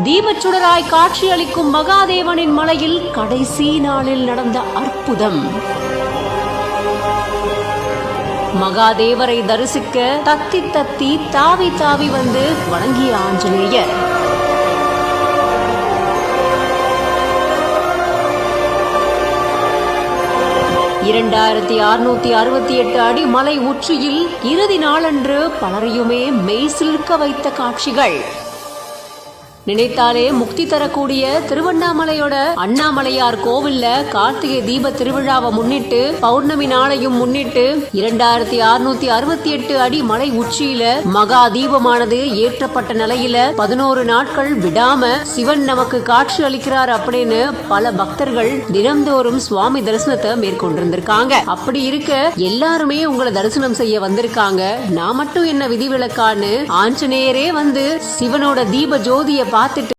தீபச்சுடராய் காட்சியளிக்கும் மகாதேவனின் மலையில் கடைசி நாளில் நடந்த அற்புதம். மகாதேவரை தரிசிக்க தத்தி தத்தி தாவி தாவி வந்து வணங்கிய ஆஞ்சநேயர். (2668 அடி மலை உச்சியில் இறுதி நாளன்று பலரையுமே மெய்சிலிர்க்க வைத்த காட்சிகள். நினைத்தாலே முக்தி தரக்கூடிய திருவண்ணாமலையோட அண்ணாமலையார் கோவில்ல கார்த்திகை தீப திருவிழாவை முன்னிட்டு பௌர்ணமி நாளையும் முன்னிட்டு 2668 அடி மலை உச்சியில மகா தீபமானது ஏற்றப்பட்ட நிலையில 11 நாட்கள் விடாம சிவன் நமக்கு காட்சி அளிக்கிறார் அப்படின்னு பல பக்தர்கள் தினம்தோறும் சுவாமி தரிசனத்தை மேற்கொண்டிருந்திருக்காங்க. அப்படி இருக்க எல்லாருமே உங்களை தரிசனம் செய்ய வந்திருக்காங்க. நான் மட்டும் என்ன விதிவிலக்கான்னு ஆஞ்சநேயரே வந்து சிவனோட தீப ஜோதிய பார்த்துட்டு